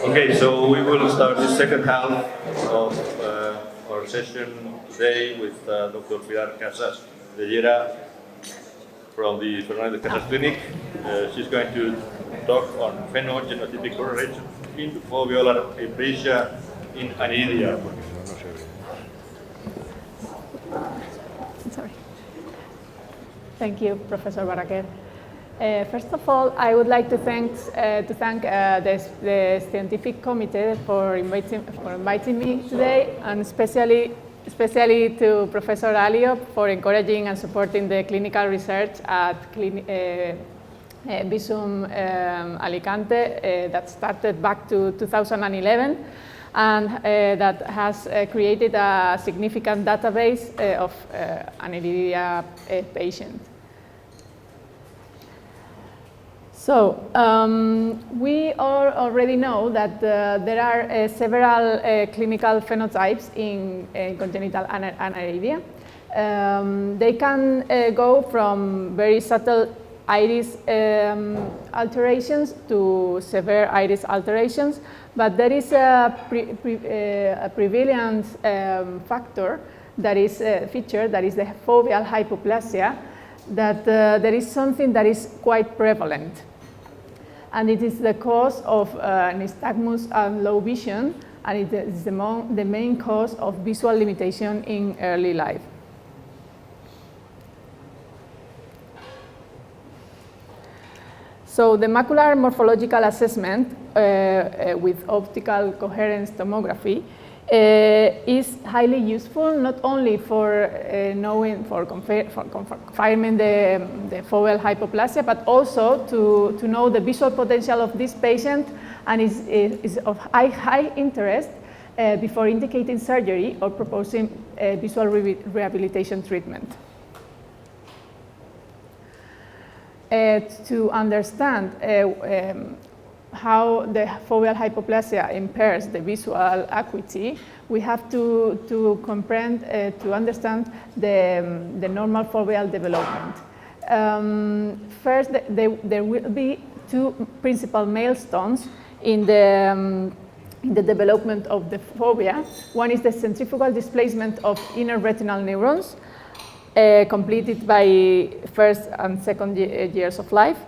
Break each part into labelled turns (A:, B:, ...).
A: Okay, so we will start the second half of our session today with Dr. Pilar Casas de Llera from the Fernández Casas clinic. She's going to talk on pheno-genotypic correlation in foveolar aplasia in Aniridia.
B: Sorry. Thank you, Professor Barraquer. First of all, I would like to thank the scientific committee for inviting me today, and especially to Professor Aliop for encouraging and supporting the clinical research at Visum Alicante that started back to 2011 and that has created a significant database of Aniridia patients. So we all already know that there are several clinical phenotypes in congenital aniridia. They can go from very subtle iris alterations to severe iris alterations, but there is a prevalence factor that is featured, that is the foveal hypoplasia, that there is something that is quite prevalent. And it is the cause of nystagmus and low vision, and it is the main cause of visual limitation in early life. So the macular morphological assessment with optical coherence tomography is highly useful, not only for confirming the foveal hypoplasia, but also to know the visual potential of this patient, and is of high interest before indicating surgery or proposing visual rehabilitation treatment. To understand how the foveal hypoplasia impairs the visual acuity, we have to comprehend, to understand the normal foveal development. First, there will be two principal milestones in the development of the fovea. One is the centrifugal displacement of inner retinal neurons, completed by first and second years of life,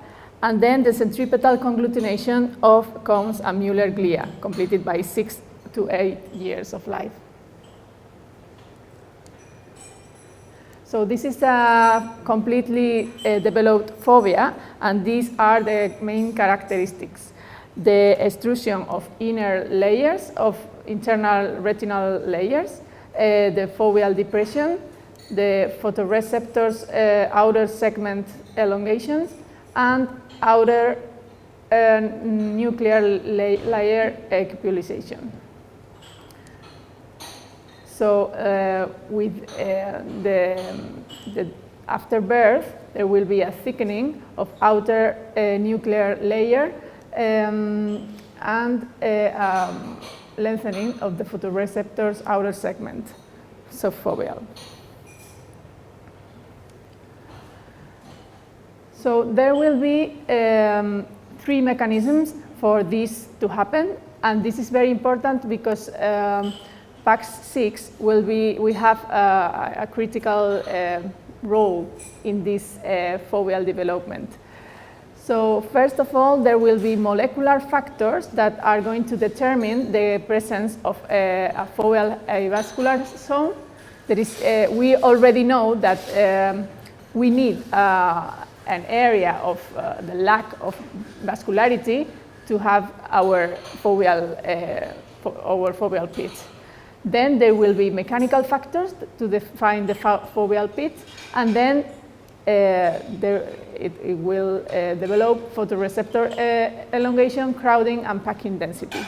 B: and then the centripetal conglutination of cones and Mueller glia, completed by 6 to 8 years of life. So this is a completely developed fovea, and these are the main characteristics: the extrusion of inner layers of internal retinal layers, the foveal depression, the photoreceptors outer segment elongations, and outer nuclear layer cupulization. So with after birth, there will be a thickening of outer nuclear layer and lengthening of the photoreceptors outer segment, so foveal. So there will be 3 mechanisms for this to happen, and this is very important because PAX6 will have a critical role in this foveal development. So first of all, there will be molecular factors that are going to determine the presence of a foveal avascular zone. There is, we already know that we need an area of the lack of vascularity to have our foveal pits. Then there will be mechanical factors to define the foveal pits, and then it will develop photoreceptor elongation, crowding, and packing density.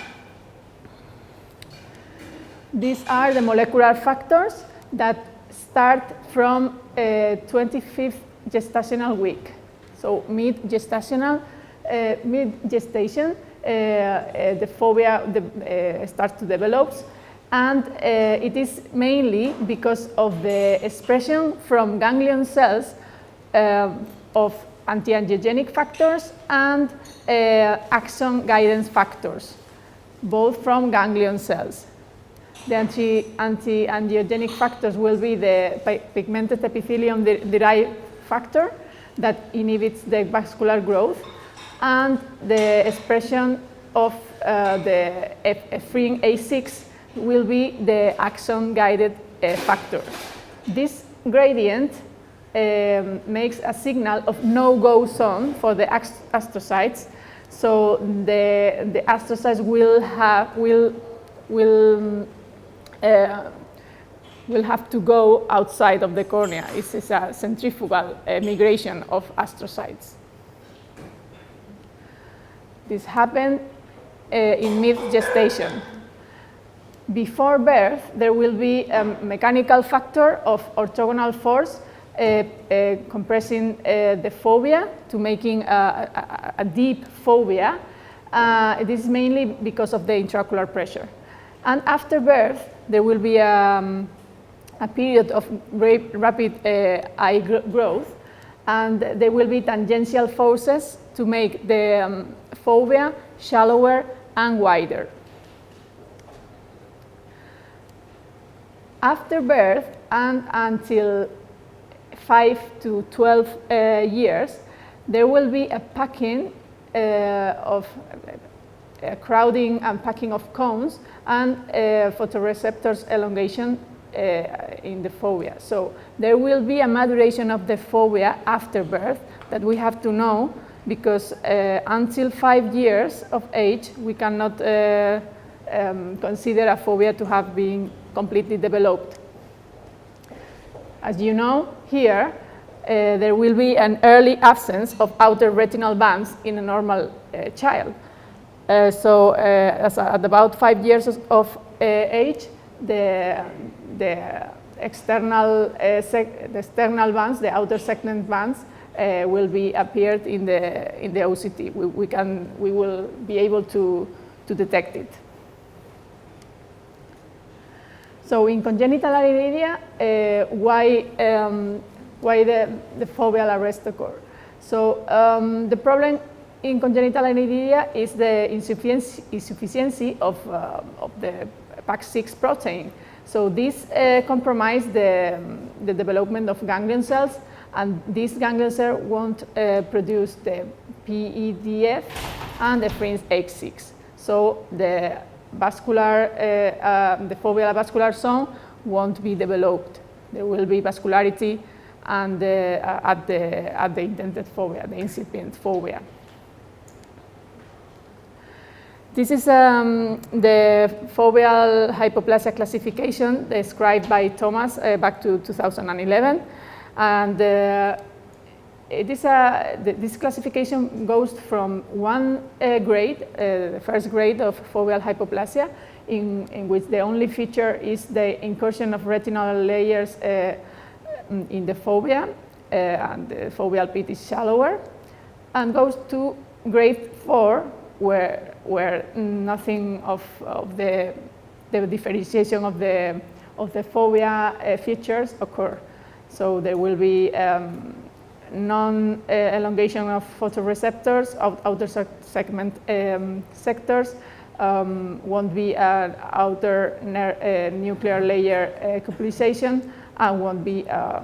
B: These are the molecular factors that start from 25th gestational week. So mid-gestation, the fovea starts to develop, and it is mainly because of the expression from ganglion cells of anti-angiogenic factors and axon guidance factors. both from ganglion cells. The anti-angiogenic factors will be the pigmented epithelium-derived factor that inhibits the vascular growth, and the expression of the epinephrine A6 will be the axon-guided factor. This gradient makes a signal of no-go zone for the astrocytes, so the astrocytes will have to go outside of the cornea. It's a centrifugal migration of astrocytes. This happened in mid-gestation. Before birth, there will be a mechanical factor of orthogonal force compressing the fovea to making a deep fovea. This is mainly because of the intraocular pressure. And after birth, there will be a period of rapid eye growth, and there will be tangential forces to make the fovea shallower and wider. After birth and until 5 to 12 years, there will be a packing of crowding and packing of cones and photoreceptors elongation in the fovea. So there will be a maturation of the fovea after birth that we have to know, because until 5 years of age, we cannot consider a fovea to have been completely developed. As you know, here there will be an early absence of outer retinal bands in a normal child. So at about 5 years of age, the external bands, the outer segment bands, will be appeared in the OCT. We will be able to detect it. So in congenital aniridia, why the foveal arrest occur? So the problem in congenital aniridia is the insufficiency of the PAX6 protein. So this compromises the development of ganglion cells, and these ganglion cells won't produce the PEDF and the epinephrine A6. So the foveal vascular zone won't be developed. There will be vascularity and at the intended fovea, the incipient fovea. This is the foveal hypoplasia classification described by Thomas back to 2011. And this classification goes from one grade, the first grade of foveal hypoplasia, in which the only feature is the incursion of retinal layers in the fovea, and the foveal pit is shallower, and goes to grade 4, where nothing of the differentiation of the fovea features occur. So there will be non-elongation of photoreceptors, outer segment sectors, won't be an outer nuclear layer coupulation, and won't be a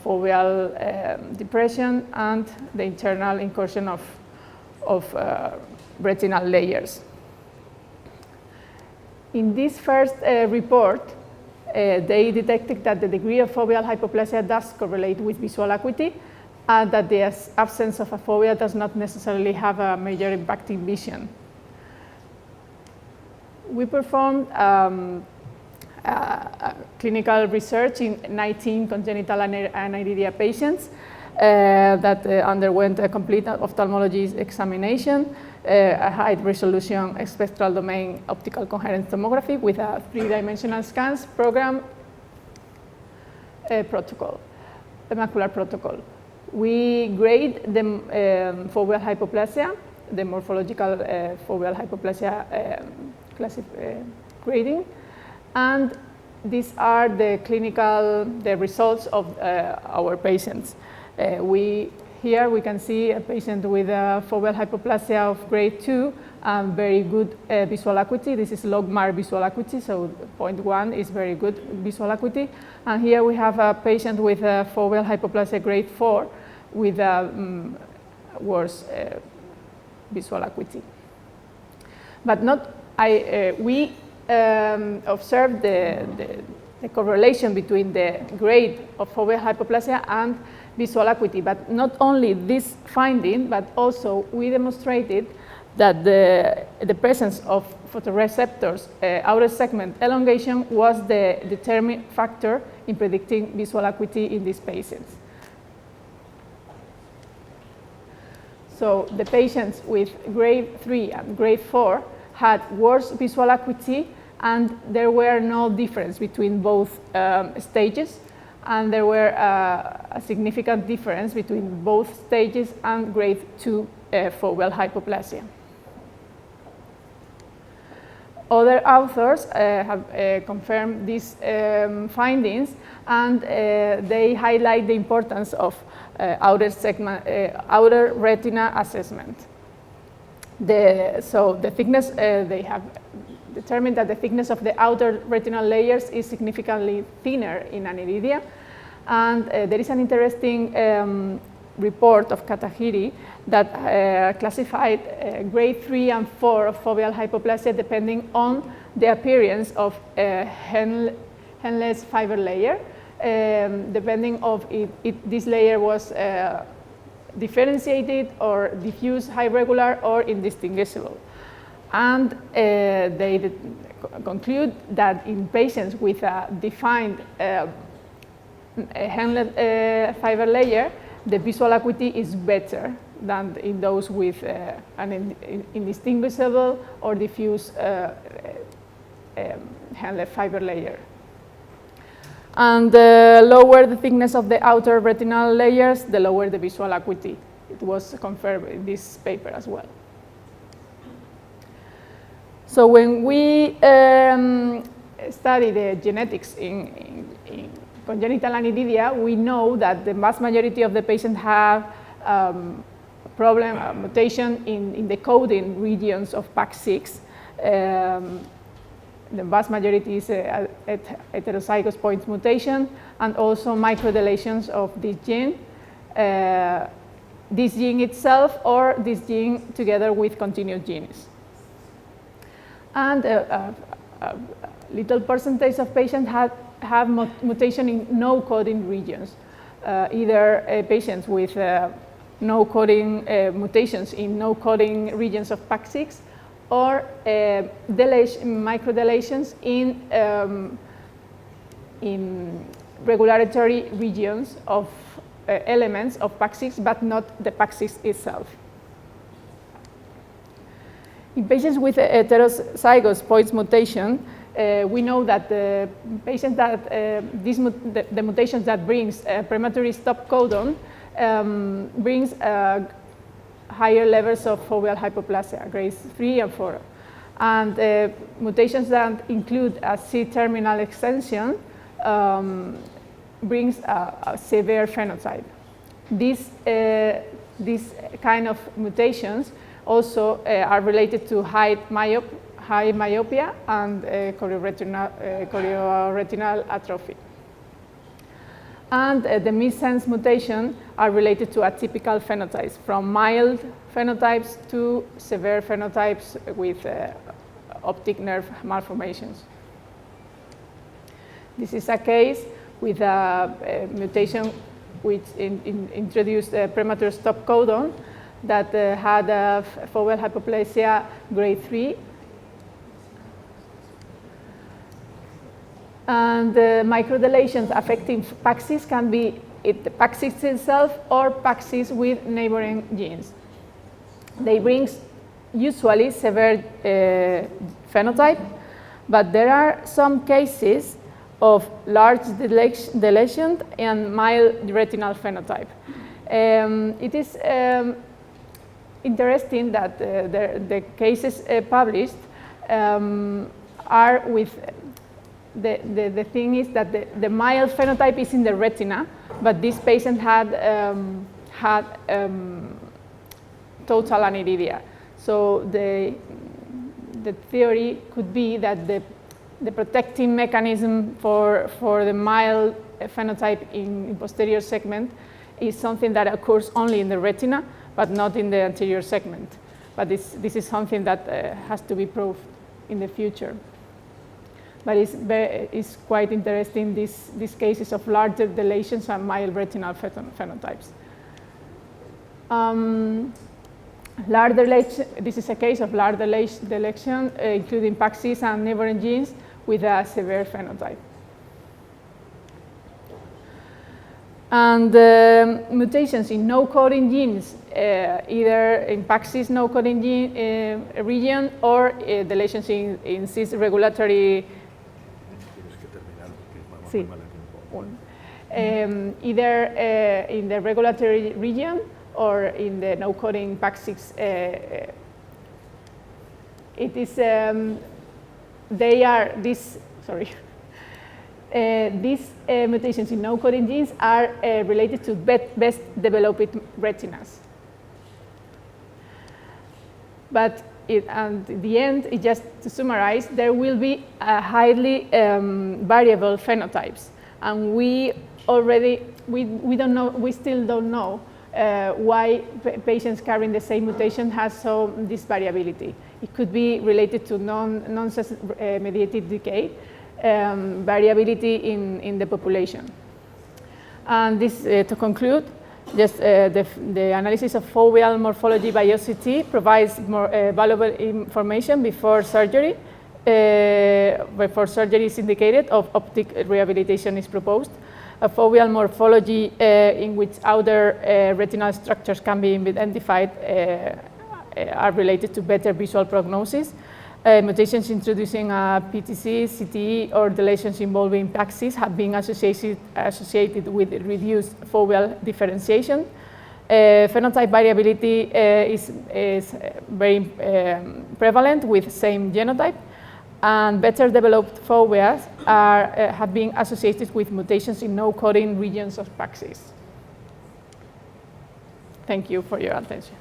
B: foveal depression, and the internal incursion of retinal layers. In this first report, they detected that the degree of foveal hypoplasia does correlate with visual acuity, and that the absence of a fovea does not necessarily have a major impact in vision. We performed clinical research in 19 congenital aniridia patients that underwent a complete ophthalmology examination, a high-resolution spectral domain optical coherence tomography with a 3-dimensional scans program protocol, a macular protocol. We grade the foveal hypoplasia, the morphological foveal hypoplasia grading, and these are the results of our patients. Here we can see a patient with a foveal hypoplasia of grade 2 and very good visual acuity. This is logMAR visual acuity, so 0.1 is very good visual acuity. And here we have a patient with foveal hypoplasia grade 4 with worse visual acuity. But we observed the correlation between the grade of foveal hypoplasia and visual acuity. But not only this finding, but also we demonstrated that the presence of photoreceptors outer segment elongation was the determining factor in predicting visual acuity in these patients. So the patients with grade 3 and grade 4 had worse visual acuity, and there were no difference between both stages, and there were a significant difference between both stages and grade 2 foveal hypoplasia. Other authors have confirmed these findings, and they highlight the importance of outer retina assessment. So the thickness, they have determined that the thickness of the outer retinal layers is significantly thinner in Aniridia. And there is an interesting report of Katahiri that classified grade 3 and 4 of foveal hypoplasia depending on the appearance of Henle's fiber layer, depending of if this layer was differentiated or diffuse, high regular, or indistinguishable. And they conclude that in patients with a defined Henle fiber layer, the visual acuity is better than in those with an indistinguishable or diffuse Henle fiber layer. And the lower the thickness of the outer retinal layers, the lower the visual acuity. It was confirmed in this paper as well. So when we study the genetics in congenital aniridia, we know that the vast majority of the patients have mutation in the coding regions of PAX6. The vast majority is heterozygous point mutation, and also microdeletions of this gene itself, or this gene together with continuous genes. And a little percentage of patients have mutation in no coding regions, either patients with no coding mutations in no coding regions of PAX6, or microdeletions in regulatory regions of elements of PAX6, but not the PAX6 itself. In patients with heterozygous points mutation, we know that the patients that the mutations that brings premature stop codon brings higher levels of foveal hypoplasia, grades 3 and 4. And mutations that include a C-terminal extension brings a severe phenotype. These kind of mutations also are related to high myopia and chorioretinal atrophy. And the missense mutation are related to atypical phenotypes, from mild phenotypes to severe phenotypes with optic nerve malformations. This is a case with a mutation which introduced a premature stop codon that had a foveal hypoplasia grade 3. And microdeletions affecting PAX6 can be PAX6 itself or PAX6 with neighboring genes. They bring usually severe phenotype, but there are some cases of large deletion and mild retinal phenotype. It is interesting that the cases published are with the thing is that the mild phenotype is in the retina, but this patient had total aniridia. So the theory could be that the protective mechanism for the mild phenotype in posterior segment is something that occurs only in the retina, but not in the anterior segment. But this is something that has to be proved in the future. But it's quite interesting, these cases of larger deletions and mild retinal phenotypes. This is a case of large deletion, including PAX6 and neighboring genes with a severe phenotype. And mutations in no-coding genes, either in PAX6 no-coding gene region or deletions in cis regulatory. Sí. Either in the regulatory region or in the no-coding PAX6. It is, they are these, sorry. These mutations in no-coding genes are related to best developed retinas. But at the end, just to summarize, there will be highly variable phenotypes, and we still don't know why patients carrying the same mutation has this variability. It could be related to nonsense mediated decay, variability in the population. And this, to conclude, just the analysis of foveal morphology by OCT provides more valuable information before surgery. Before surgery is indicated, of optic rehabilitation is proposed. A foveal morphology in which outer retinal structures can be identified are related to better visual prognosis. Mutations introducing a PTC, CTE, or deletions involving PAX6 have been associated with reduced foveal differentiation. Phenotype variability is very prevalent with same genotype, and better developed foveas have been associated with mutations in no-coding regions of PAX6. Thank you for your attention.